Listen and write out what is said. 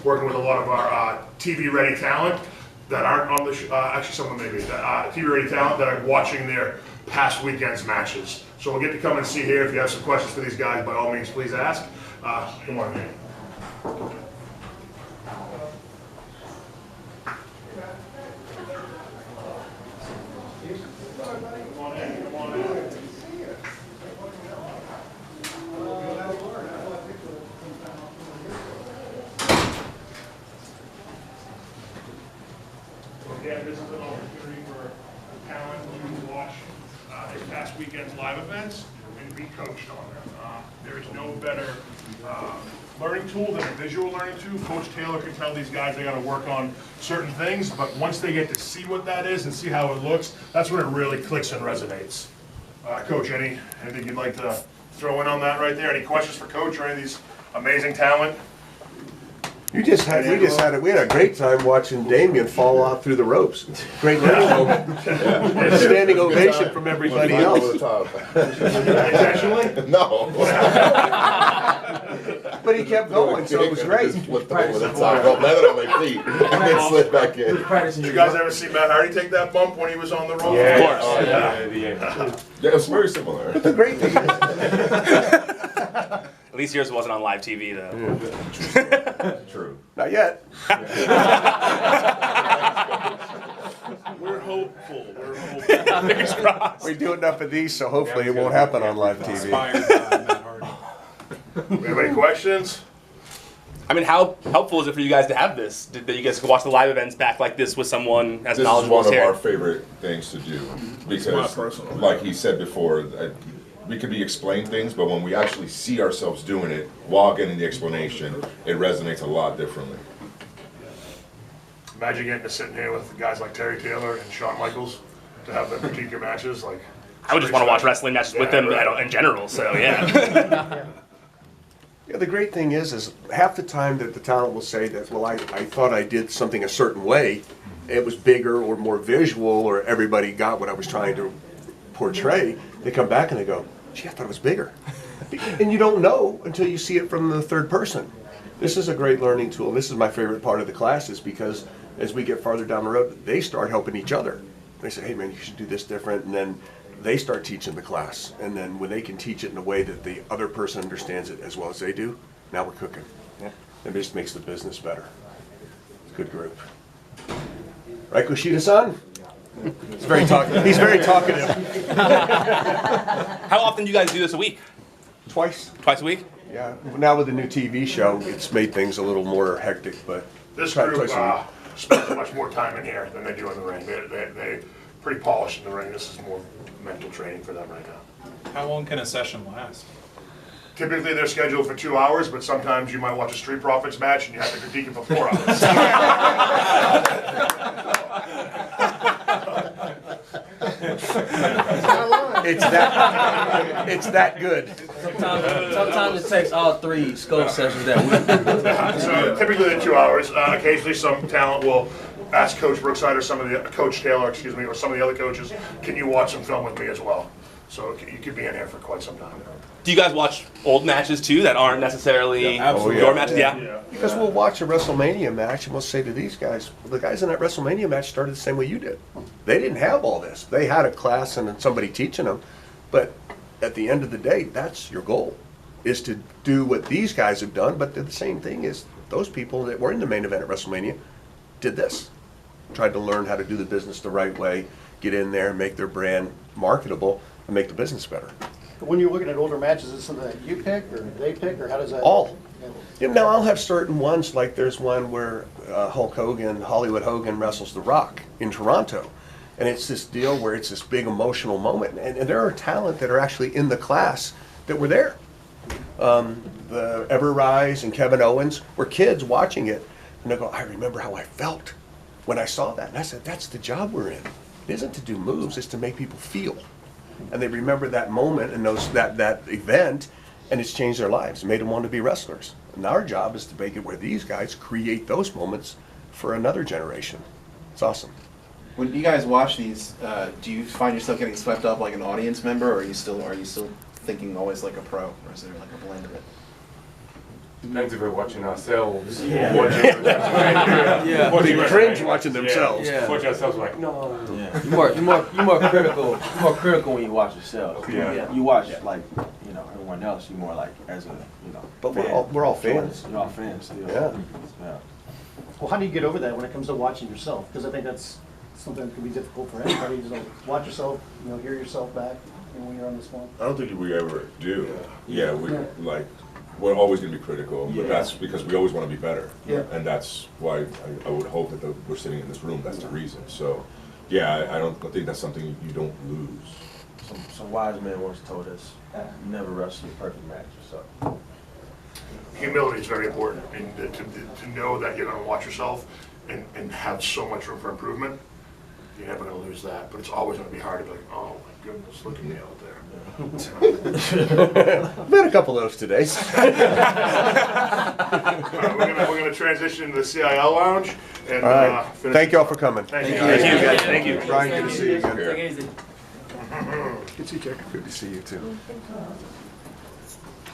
working with a lot of our TV-ready talent that aren't on the show. Actually, someone maybe TV-ready talent that are watching their past weekend's matches. So we'll get to come and see here. If you have some questions for these guys, by all means, please ask. Come on, man. Again, this is an opportunity for talent to watch their past weekend's live events and be coached on them. There is no better learning tool than a visual learning tool. Coach Taylor can tell these guys they got to work on certain things, but once they get to see what that is and see how it looks, that's when it really clicks and resonates. Coach, anything you'd like to throw in on that right there? Any questions for Coach or any of these amazing talent? We had a great time watching Damien fall off through the ropes. Great learning moment. Standing ovation from everybody else. Intentionally? No. But he kept going, so it was great. Flipped over the top rope, landed on my feet, and then slid back in. Did you guys ever see Matt Hardy take that bump when he was on the rope? Yeah. Of course. Oh, yeah, it was very similar. But the great thing is, At least yours wasn't on live TV, though. True. not yet. We're hopeful. We're hopeful. Fingers crossed. We do enough of these, so hopefully it won't happen on live TV. Inspired by Matt Hardy. We have any questions? I mean, how helpful is it for you guys to have this? That you guys can watch the live events back like this with someone as This is knowledgeable one as of our Terry? favorite things to do because, my personal like he said before, we could be explained things, but when we actually see ourselves doing it while getting the explanation, it resonates a lot differently. Imagine getting to sit in here with guys like Terry Taylor and Shawn Michaels to have them critique your matches. Like, I would just want to watch wrestling matches with them in general, so yeah. Yeah, the great thing is half the time that the talent will say that, well, I thought I did something a certain way, it was bigger or more visual, or everybody got what I was trying to portray. They come back and they go, gee, I thought it was bigger. And you don't know until you see it from the third person. This is a great learning tool. This is my favorite part of the classes because as we get farther down the road, they start helping each other. They say, hey man, you should do this different, and then they start teaching the class. And then when they can teach it in a way that the other person understands it as well as they do, now we're cooking. Yeah. It just makes the business better. Good group. Right, Kushida-san? He's very talkative. He's very talkative. How often do you guys do this a week? Twice. Twice a week? Yeah. Now with the new TV show, it's made things a little more hectic, but this twice group a week. spends much more time in here than they do in the ring. They're pretty polished in the ring. This is more mental training for them right now. How long can a session last? Typically, they're scheduled for 2 hours, but sometimes you might watch a Street Profits match and you have to critique it for 4 hours. It's that good. Sometimes it takes all 3 scope sessions that week. So typically they're 2 hours. Occasionally, some talent will ask Coach Brookside or Coach Taylor, excuse me, or some of the other coaches, can you watch some film with me as well? So you could be in here for quite some time. Do you guys watch old matches too that aren't necessarily absolutely. your matches? Yeah. Because we'll watch a WrestleMania match and we'll say to these guys, well, the guys in that WrestleMania match started the same way you did. They didn't have all this. They had a class and somebody teaching them. But at the end of the day, that's your goal, is to do what these guys have done. But the same thing is those people that were in the main event at WrestleMania did this. Tried to learn how to do the business the right way, get in there, make their brand marketable, and make the business better. When you're looking at older matches, is it something that you pick or they pick, or how does that? All. Yeah, now I'll have certain ones, like there's one where Hollywood Hogan wrestles The Rock in Toronto. And it's this deal where it's this big emotional moment. And there are talent that are actually in the class that were there. The Ever Rise and Kevin Owens were kids watching it. And they go, I remember how I felt when I saw that. And I said, that's the job we're in. It isn't to do moves, it's to make people feel. And they remember that moment and that event, and it's changed their lives, made them want to be wrestlers. And our job is to make it where these guys create those moments for another generation. It's awesome. When you guys watch these, do you find yourself getting swept up like an audience member, or are you still thinking always like a pro, or is there like a blend of it? depends if we're watching ourselves. Yeah. Or watching Yeah. watching They us, cringe right? watching themselves. Yeah. Watch ourselves like, no. Yeah. You're more critical. You're more critical when you watch yourself. Yeah. You watch like everyone else. You're more like as a But fan. we're all fans. You're all fans. Still. Yeah. Yeah. Well, how do you get over that when it comes to watching yourself? Because I think that's something that can be difficult for anybody. You know, watch yourself, hear yourself back when you're on this one. I don't think we ever do. Yeah, we're always going to be critical, but that's because we always want to be better. Yeah. And that's why I would hope that we're sitting in this room. That's the reason. So, yeah, I don't think that's something you don't lose. Some wise man once told us, never wrestle a perfect match yourself. Humility is very important, and to know that you're gonna watch yourself and have so much room for improvement. You're never gonna lose that, but it's always gonna be hard to be like, oh my goodness, look at me out there. I've had a couple of those today. We're gonna transition into the CIL lounge and All right. finish. Thank y'all for coming. Thank you. Thank you, guys. Thank you. Brian, good to see you again. Here. Good to see you, Jack. Good to see you too.